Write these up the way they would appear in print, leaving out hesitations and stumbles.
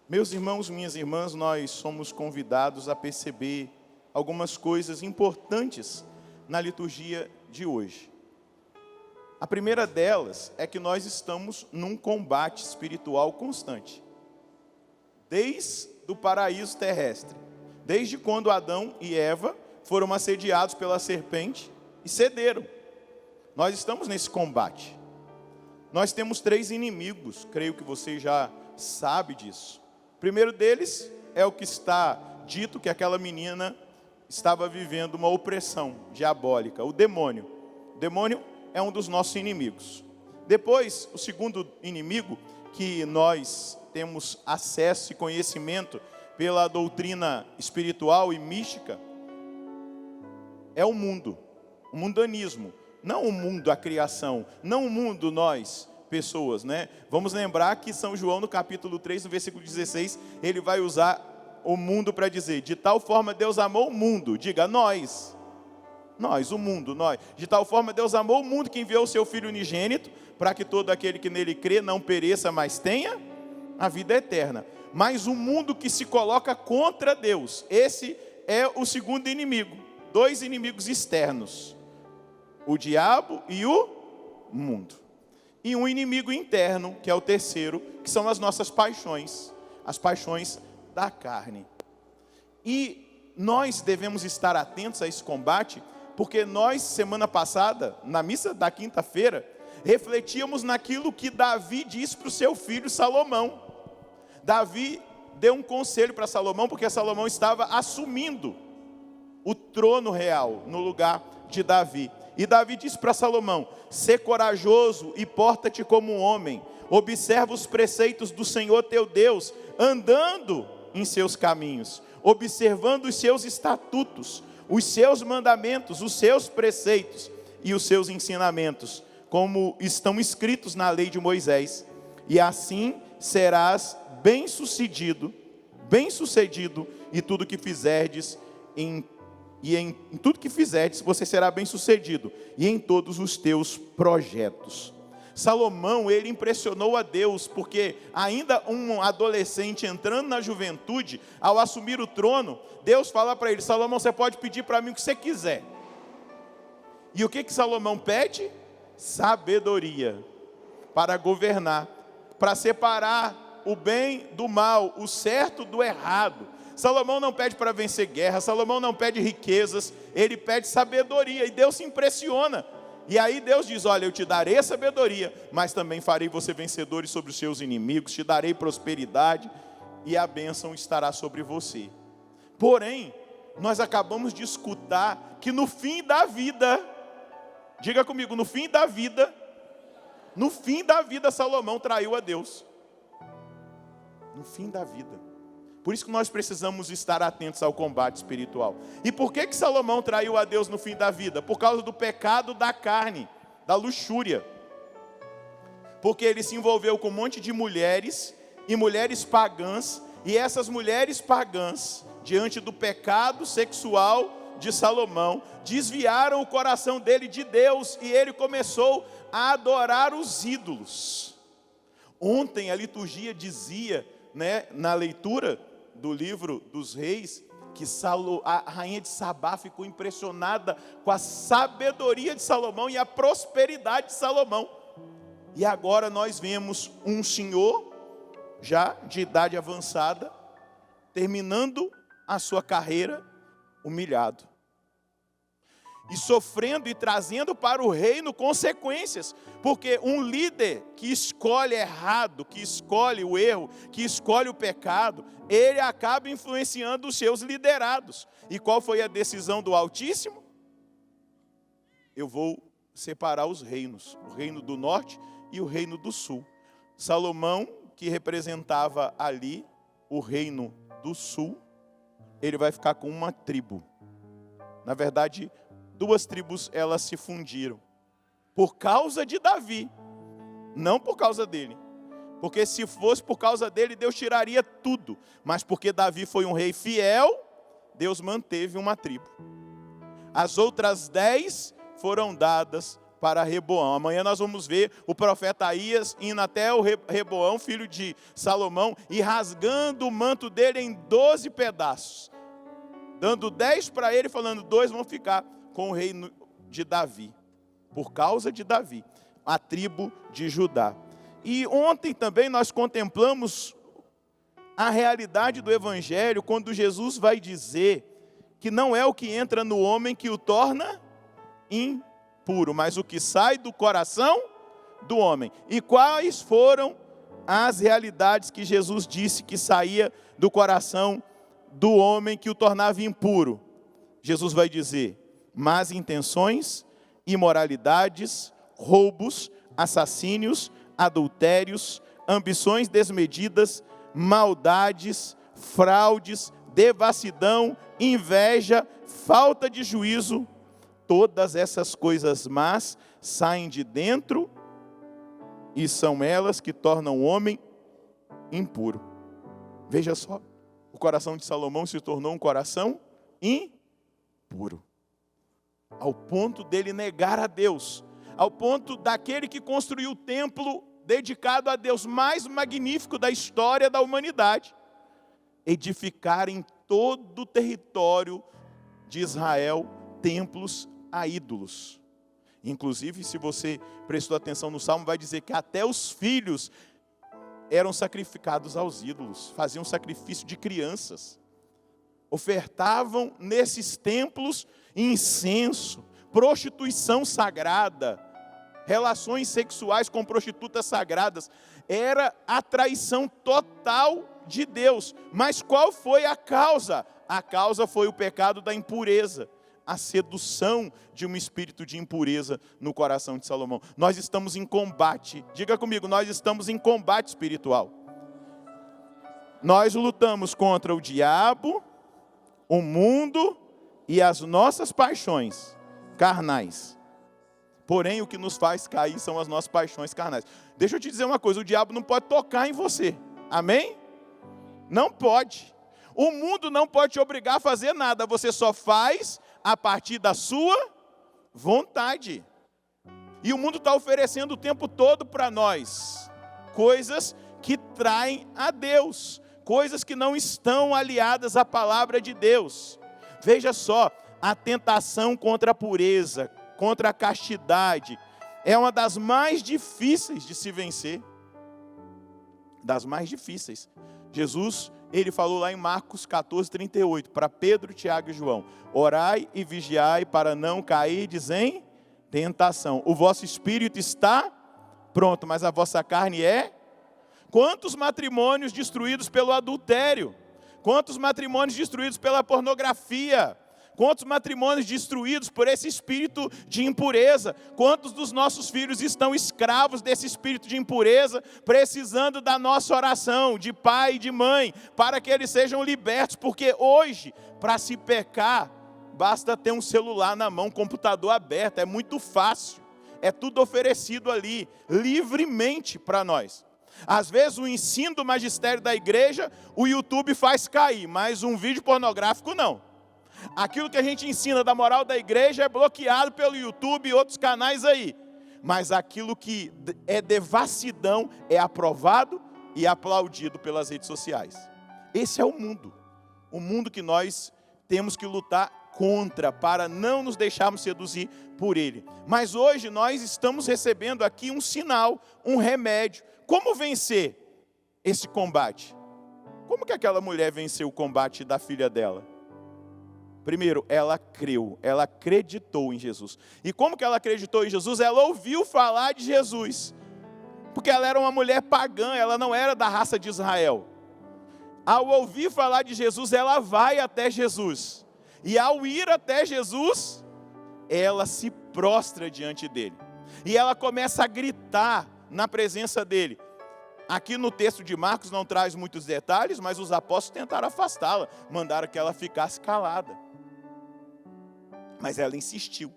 Meus irmãos, minhas irmãs, nós somos convidados a perceber algumas coisas importantes na liturgia de hoje. A primeira delas é que nós estamos num combate espiritual constante. Desde o paraíso terrestre, desde quando Adão e Eva foram assediados pela serpente e cederam. Nós estamos nesse combate. Nós temos 3 inimigos, creio que você já sabe disso. O primeiro deles é o que está dito que aquela menina estava vivendo uma opressão diabólica, o demônio. O demônio é um dos nossos inimigos. Depois, o segundo inimigo, que nós temos acesso e conhecimento pela doutrina espiritual e mística, é o mundo, o mundanismo. Não o mundo, a criação, não o mundo, nós, pessoas, né? Vamos lembrar que São João, no capítulo 3, no versículo 16, ele vai usar o mundo para dizer: de tal forma Deus amou o mundo, diga nós, o mundo, nós. De tal forma Deus amou o mundo que enviou o seu Filho unigênito, para que todo aquele que nele crê não pereça, mas tenha a vida eterna. Mas o mundo que se coloca contra Deus, esse é o segundo inimigo. 2 inimigos externos: o diabo e o mundo. E um inimigo interno, que é o terceiro, que são as nossas paixões, as paixões da carne. E nós devemos estar atentos a esse combate, porque nós, semana passada, na missa da quinta-feira, refletíamos naquilo que Davi disse para o seu filho Salomão. Davi deu um conselho para Salomão, porque Salomão estava assumindo o trono real no lugar de Davi. E Davi disse para Salomão: sê corajoso e porta-te como um homem, observa os preceitos do Senhor teu Deus, andando em seus caminhos, observando os seus estatutos, os seus mandamentos, os seus preceitos e os seus ensinamentos, como estão escritos na lei de Moisés, e assim serás bem-sucedido, e tudo que fizerdes em tudo que fizerdes, você será bem-sucedido, e em todos os teus projetos. Salomão, ele impressionou a Deus, porque ainda um adolescente entrando na juventude, ao assumir o trono, Deus fala para ele: Salomão, você pode pedir para mim o que você quiser. E o que Salomão pede? Sabedoria para governar, para separar o bem do mal, o certo do errado. Salomão não pede para vencer guerra, Salomão não pede riquezas, ele pede sabedoria, e Deus se impressiona. E aí Deus diz: olha, eu te darei a sabedoria, mas também farei você vencedores sobre os seus inimigos, te darei prosperidade, e a bênção estará sobre você. Porém, nós acabamos de escutar que no fim da vida, diga comigo, no fim da vida, Salomão traiu a Deus. No fim da vida. Por isso que nós precisamos estar atentos ao combate espiritual. E por que Salomão traiu a Deus no fim da vida? Por causa do pecado da carne, da luxúria. Porque ele se envolveu com um monte de mulheres, e mulheres pagãs, e essas mulheres pagãs, diante do pecado sexual de Salomão, desviaram o coração dele de Deus, e ele começou a adorar os ídolos. Ontem a liturgia dizia, na leitura do livro dos reis, que a rainha de Sabá ficou impressionada com a sabedoria de Salomão e a prosperidade de Salomão. E agora nós vemos um senhor, já de idade avançada, terminando a sua carreira, humilhado. E sofrendo e trazendo para o reino consequências. Porque um líder que escolhe errado, que escolhe o erro, que escolhe o pecado, ele acaba influenciando os seus liderados. E qual foi a decisão do Altíssimo? Eu vou separar os reinos, o reino do norte e o reino do sul. Salomão, que representava ali o reino do sul, ele vai ficar com uma tribo. Na verdade, 2 tribos, elas se fundiram. Por causa de Davi. Não por causa dele. Porque se fosse por causa dele, Deus tiraria tudo. Mas porque Davi foi um rei fiel, Deus manteve uma tribo. As outras 10 foram dadas para Reboão. Amanhã nós vamos ver o profeta Aías indo até o Reboão, filho de Salomão, e rasgando o manto dele em 12 pedaços. Dando 10 para ele, falando 2 vão ficar com o rei de Davi. Por causa de Davi, a tribo de Judá. E ontem também nós contemplamos a realidade do Evangelho, quando Jesus vai dizer que não é o que entra no homem que o torna impuro, mas o que sai do coração do homem. E quais foram as realidades que Jesus disse que saía do coração do homem que o tornava impuro? Jesus vai dizer: más intenções, imoralidades, roubos, assassínios, adultérios, ambições desmedidas, maldades, fraudes, devassidão, inveja, falta de juízo. Todas essas coisas más saem de dentro e são elas que tornam o homem impuro. Veja só, o coração de Salomão se tornou um coração impuro, ao ponto dele negar a Deus, ao ponto daquele que construiu o templo dedicado a Deus mais magnífico da história da humanidade, edificar em todo o território de Israel templos a ídolos. Inclusive, se você prestou atenção no Salmo, vai dizer que até os filhos eram sacrificados aos ídolos, faziam sacrifício de crianças, ofertavam nesses templos incenso, prostituição sagrada, relações sexuais com prostitutas sagradas. Era a traição total de Deus. Mas qual foi a causa? A causa foi o pecado da impureza, a sedução de um espírito de impureza no coração de Salomão. Nós estamos em combate. Diga comigo, nós estamos em combate espiritual. Nós lutamos contra o diabo, o mundo e as nossas paixões carnais. Porém, o que nos faz cair são as nossas paixões carnais. Deixa eu te dizer uma coisa, o diabo não pode tocar em você. Amém? Não pode. O mundo não pode te obrigar a fazer nada. Você só faz a partir da sua vontade. E o mundo está oferecendo o tempo todo para nós coisas que traem a Deus, coisas que não estão aliadas à palavra de Deus. Veja só, a tentação contra a pureza, contra a castidade, é uma das mais difíceis de se vencer. Das mais difíceis. Jesus, ele falou lá em Marcos 14:38, para Pedro, Tiago e João: orai e vigiai para não cairdes em tentação. O vosso espírito está pronto, mas a vossa carne é... Quantos matrimônios destruídos pelo adultério? Quantos matrimônios destruídos pela pornografia? Quantos matrimônios destruídos por esse espírito de impureza? Quantos dos nossos filhos estão escravos desse espírito de impureza, precisando da nossa oração, de pai e de mãe, para que eles sejam libertos? Porque hoje, para se pecar, basta ter um celular na mão, um computador aberto, é muito fácil. É tudo oferecido ali, livremente para nós. Às vezes o ensino do magistério da igreja, o YouTube faz cair, mas um vídeo pornográfico não. Aquilo que a gente ensina da moral da igreja é bloqueado pelo YouTube e outros canais aí. Mas aquilo que é devassidão é aprovado e aplaudido pelas redes sociais. Esse é o mundo que nós temos que lutar contra, para não nos deixarmos seduzir por ele. Mas hoje nós estamos recebendo aqui um sinal, um remédio. Como vencer esse combate? Como que aquela mulher venceu o combate da filha dela? Primeiro, ela creu, ela acreditou em Jesus. E como que ela acreditou em Jesus? Ela ouviu falar de Jesus. Porque ela era uma mulher pagã, ela não era da raça de Israel. Ao ouvir falar de Jesus, ela vai até Jesus. E ao ir até Jesus, ela se prostra diante dele. E ela começa a gritar na presença dele. Aqui no texto de Marcos não traz muitos detalhes, mas os apóstolos tentaram afastá-la, mandaram que ela ficasse calada. Mas ela insistiu.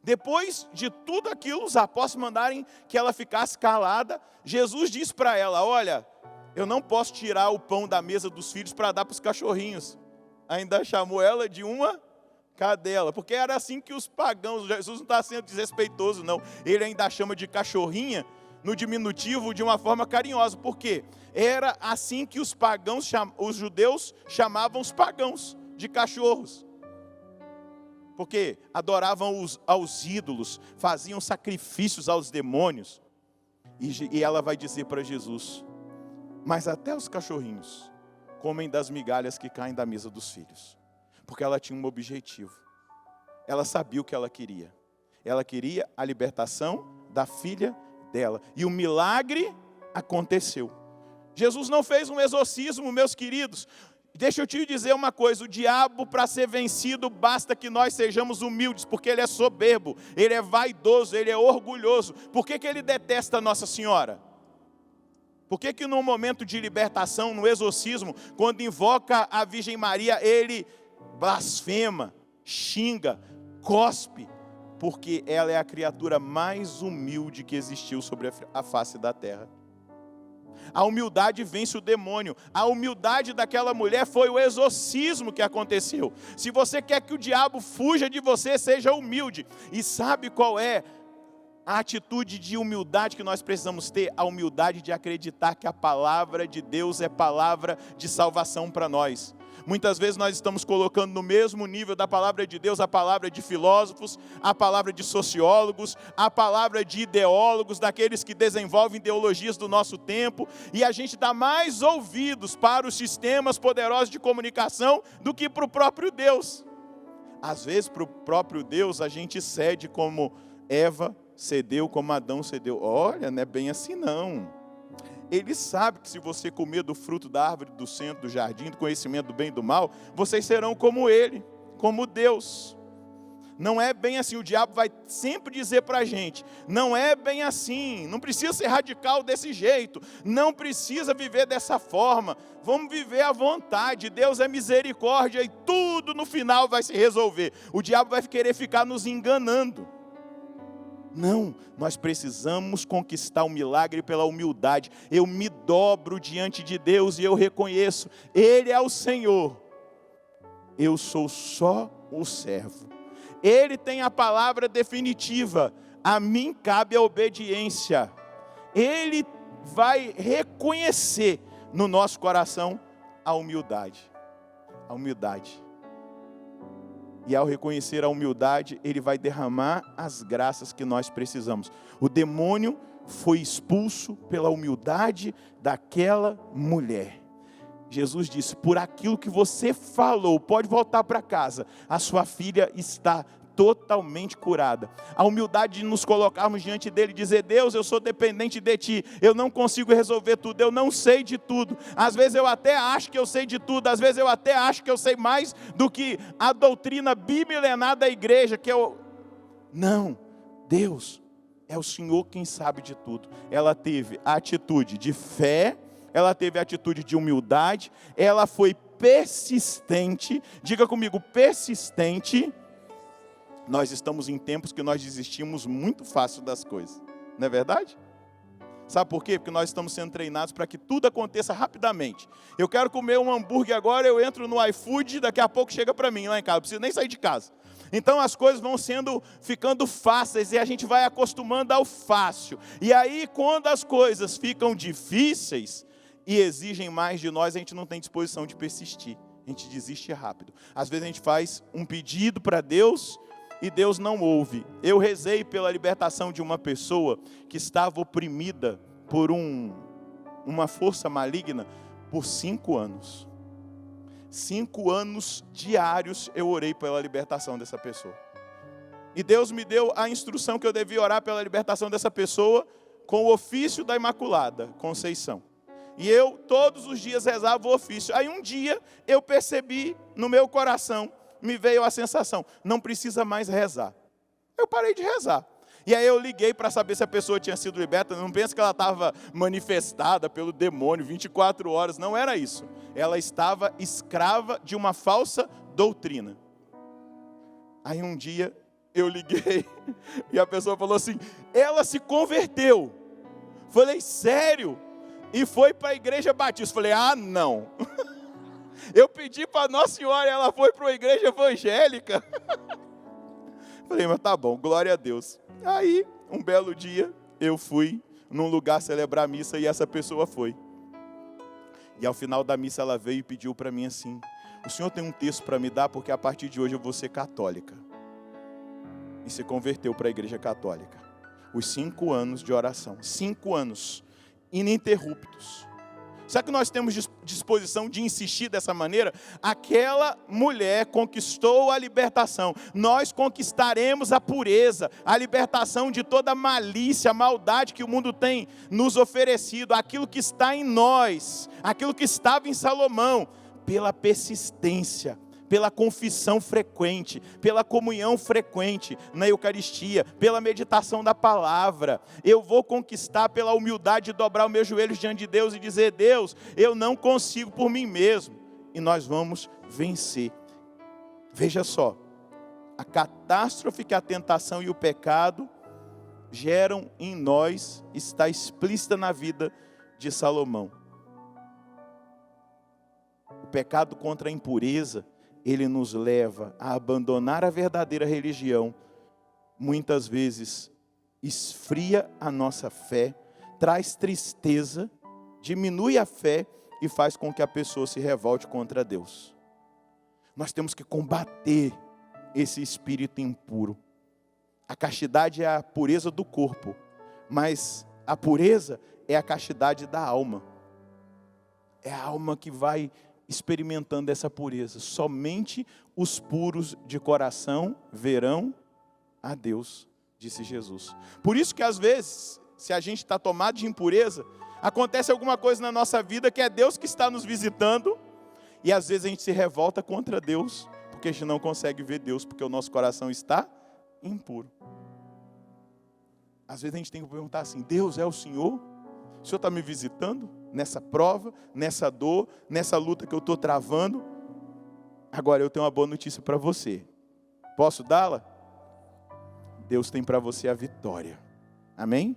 Depois de tudo aquilo, os apóstolos mandarem que ela ficasse calada, Jesus disse para ela: olha, eu não posso tirar o pão da mesa dos filhos para dar para os cachorrinhos. Ainda chamou ela de uma Cadela, porque era assim que os pagãos, Jesus não está sendo desrespeitoso não, ele ainda chama de cachorrinha, no diminutivo, de uma forma carinhosa, por quê? Era assim que os pagãos, os judeus chamavam os pagãos, de cachorros, porque adoravam aos ídolos, faziam sacrifícios aos demônios, e ela vai dizer para Jesus, mas até os cachorrinhos comem das migalhas que caem da mesa dos filhos. Porque ela tinha um objetivo. Ela sabia o que ela queria. Ela queria a libertação da filha dela. E o milagre aconteceu. Jesus não fez um exorcismo, meus queridos. Deixa eu te dizer uma coisa, o diabo, para ser vencido, basta que nós sejamos humildes, porque ele é soberbo, ele é vaidoso, ele é orgulhoso. Por que ele detesta Nossa Senhora? Por que no momento de libertação, no exorcismo, quando invoca a Virgem Maria, ele blasfema, xinga, cospe? Porque ela é a criatura mais humilde que existiu sobre a face da terra. A humildade vence o demônio. A humildade daquela mulher foi o exorcismo que aconteceu. Se você quer que o diabo fuja de você, seja humilde. E sabe qual é a atitude de humildade que nós precisamos ter? A humildade de acreditar que a palavra de Deus é palavra de salvação para nós. Muitas vezes nós estamos colocando no mesmo nível da palavra de Deus a palavra de filósofos, a palavra de sociólogos, a palavra de ideólogos, daqueles que desenvolvem ideologias do nosso tempo, e a gente dá mais ouvidos para os sistemas poderosos de comunicação do que para o próprio Deus. Às vezes para o próprio Deus a gente cede como Eva cedeu, como Adão cedeu. Olha, não é bem assim não. Ele sabe que se você comer do fruto da árvore do centro do jardim, do conhecimento do bem e do mal, vocês serão como ele, como Deus. Não é bem assim, o diabo vai sempre dizer para a gente, não é bem assim, não precisa ser radical desse jeito, não precisa viver dessa forma, vamos viver à vontade, Deus é misericórdia e tudo no final vai se resolver. O diabo vai querer ficar nos enganando. Não, nós precisamos conquistar o milagre pela humildade. Eu me dobro diante de Deus e eu reconheço, Ele é o Senhor. Eu sou só o servo. Ele tem a palavra definitiva. A mim cabe a obediência. Ele vai reconhecer no nosso coração a humildade. A humildade. E ao reconhecer a humildade, ele vai derramar as graças que nós precisamos. O demônio foi expulso pela humildade daquela mulher. Jesus disse, por aquilo que você falou, pode voltar para casa, a sua filha está totalmente curada. A humildade de nos colocarmos diante dele e dizer, Deus, eu sou dependente de ti, eu não consigo resolver tudo, eu não sei de tudo, às vezes eu até acho que eu sei de tudo, às vezes eu até acho que eu sei mais do que a doutrina bimilenar da igreja, Não, Deus, é o Senhor quem sabe de tudo. Ela teve a atitude de fé, ela teve a atitude de humildade, ela foi persistente, diga comigo, persistente. Nós estamos em tempos que nós desistimos muito fácil das coisas, não é verdade? Sabe por quê? Porque nós estamos sendo treinados para que tudo aconteça rapidamente. Eu quero comer um hambúrguer agora, eu entro no iFood, daqui a pouco chega para mim lá em casa, não preciso nem sair de casa. Então as coisas vão ficando fáceis e a gente vai acostumando ao fácil. E aí quando as coisas ficam difíceis e exigem mais de nós, a gente não tem disposição de persistir. A gente desiste rápido. Às vezes a gente faz um pedido para Deus e Deus não ouve. Eu rezei pela libertação de uma pessoa que estava oprimida por uma força maligna por 5 anos. 5 anos diários eu orei pela libertação dessa pessoa. E Deus me deu a instrução que eu devia orar pela libertação dessa pessoa com o ofício da Imaculada Conceição. E eu todos os dias rezava o ofício. Aí um dia eu percebi no meu coração, me veio a sensação, não precisa mais rezar. Eu parei de rezar. E aí eu liguei para saber se a pessoa tinha sido liberta. Não pensa que ela estava manifestada pelo demônio 24 horas. Não era isso. Ela estava escrava de uma falsa doutrina. Aí um dia eu liguei e a pessoa falou assim, ela se converteu. Falei, sério? E foi para a igreja batista. Falei, ah não. Eu pedi para Nossa Senhora, ela foi para uma igreja evangélica. Falei, mas tá bom, glória a Deus. Aí, um belo dia, eu fui num lugar celebrar a missa e essa pessoa foi. E ao final da missa ela veio e pediu para mim assim: o senhor tem um texto para me dar, porque a partir de hoje eu vou ser católica. E se converteu para a igreja católica. Os 5 anos de oração, 5 anos ininterruptos. Será que nós temos disposição de insistir dessa maneira? Aquela mulher conquistou a libertação. Nós conquistaremos a pureza, a libertação de toda a malícia, a maldade que o mundo tem nos oferecido. Aquilo que está em nós, aquilo que estava em Salomão, pela persistência, pela confissão frequente, pela comunhão frequente na Eucaristia, pela meditação da palavra. Eu vou conquistar pela humildade de dobrar os meus joelhos diante de Deus e dizer: Deus, eu não consigo por mim mesmo. E nós vamos vencer. Veja só, a catástrofe que a tentação e o pecado geram em nós está explícita na vida de Salomão. O pecado contra a impureza, ele nos leva a abandonar a verdadeira religião. Muitas vezes esfria a nossa fé, traz tristeza, diminui a fé e faz com que a pessoa se revolte contra Deus. Nós temos que combater esse espírito impuro. A castidade é a pureza do corpo, mas a pureza é a castidade da alma. É a alma que vai experimentando essa pureza. Somente os puros de coração verão a Deus, disse Jesus. Por isso que às vezes, se a gente está tomado de impureza, acontece alguma coisa na nossa vida que é Deus que está nos visitando, e às vezes a gente se revolta contra Deus, porque a gente não consegue ver Deus, porque o nosso coração está impuro. Às vezes a gente tem que perguntar assim: Deus, é o Senhor? O Senhor está me visitando nessa prova, nessa dor, nessa luta que eu estou travando? Agora eu tenho uma boa notícia para você. Posso dá-la? Deus tem para você a vitória. Amém?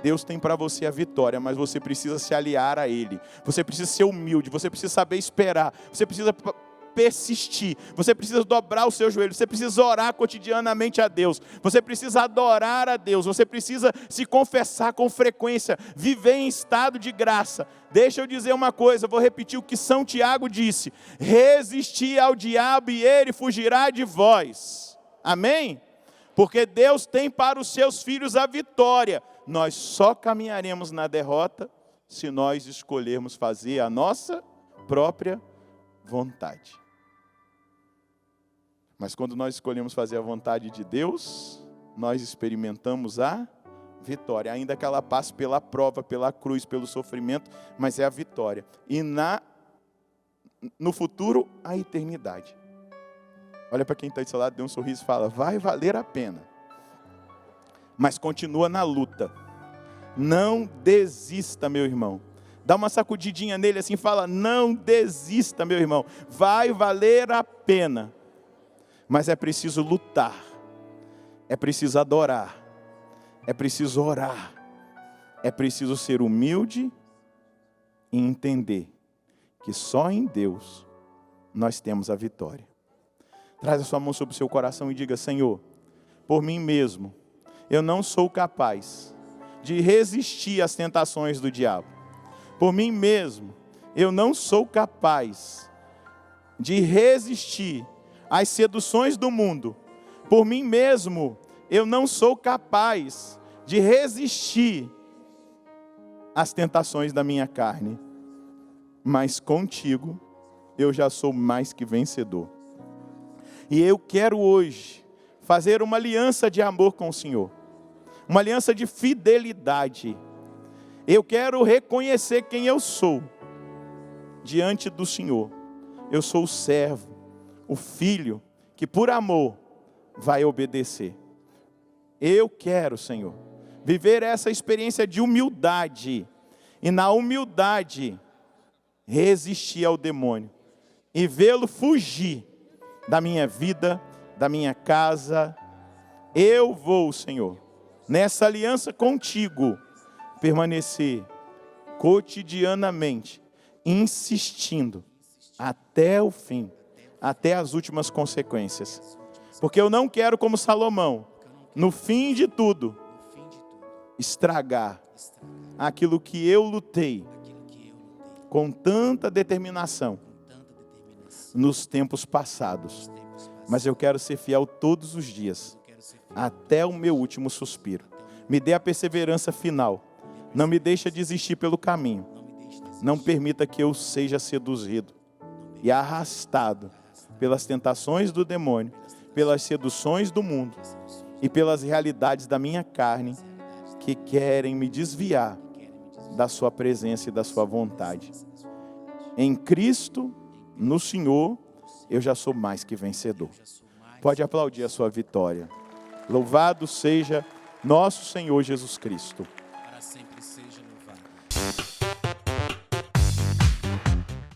Deus tem para você a vitória, mas você precisa se aliar a Ele. Você precisa ser humilde, você precisa saber esperar, você precisa persistir, você precisa dobrar o seu joelho, você precisa orar cotidianamente a Deus, você precisa adorar a Deus, você precisa se confessar com frequência, viver em estado de graça. Deixa eu dizer uma coisa, vou repetir o que São Tiago disse: resisti ao diabo e ele fugirá de vós. Amém? Porque Deus tem para os seus filhos a vitória. Nós só caminharemos na derrota se nós escolhermos fazer a nossa própria vontade. Mas quando nós escolhemos fazer a vontade de Deus, nós experimentamos a vitória, ainda que ela passe pela prova, pela cruz, pelo sofrimento, mas é a vitória. E no futuro, a eternidade. Olha para quem está do seu lado, dê um sorriso e fala: vai valer a pena. Mas continua na luta. Não desista, meu irmão. Dá uma sacudidinha nele assim, fala: não desista, meu irmão. Vai valer a pena. Mas é preciso lutar. É preciso adorar. É preciso orar. É preciso ser humilde e entender que só em Deus nós temos a vitória. Traz a sua mão sobre o seu coração e diga: Senhor, por mim mesmo, eu não sou capaz de resistir às tentações do diabo. Por mim mesmo, eu não sou capaz de resistir às seduções do mundo. Por mim mesmo, eu não sou capaz de resistir às tentações da minha carne. Mas contigo, eu já sou mais que vencedor. E eu quero hoje fazer uma aliança de amor com o Senhor. Uma aliança de fidelidade. Eu quero reconhecer quem eu sou diante do Senhor. Eu sou o servo, o filho, que por amor vai obedecer. Eu quero, Senhor, viver essa experiência de humildade. E na humildade, resistir ao demônio. E vê-lo fugir da minha vida, da minha casa. Eu vou, Senhor, nessa aliança contigo, permanecer cotidianamente, insistindo até o fim, até as últimas consequências. Porque eu não quero, como Salomão, no fim de tudo, estragar aquilo que eu lutei com tanta determinação nos tempos passados. Mas eu quero ser fiel todos os dias, até o meu último suspiro. Me dê a perseverança final. Não me deixe desistir pelo caminho. Não permita que eu seja seduzido e arrastado pelas tentações do demônio, pelas seduções do mundo e pelas realidades da minha carne que querem me desviar da sua presença e da sua vontade. Em Cristo, no Senhor, eu já sou mais que vencedor. Pode aplaudir a sua vitória. Louvado seja nosso Senhor Jesus Cristo. Para sempre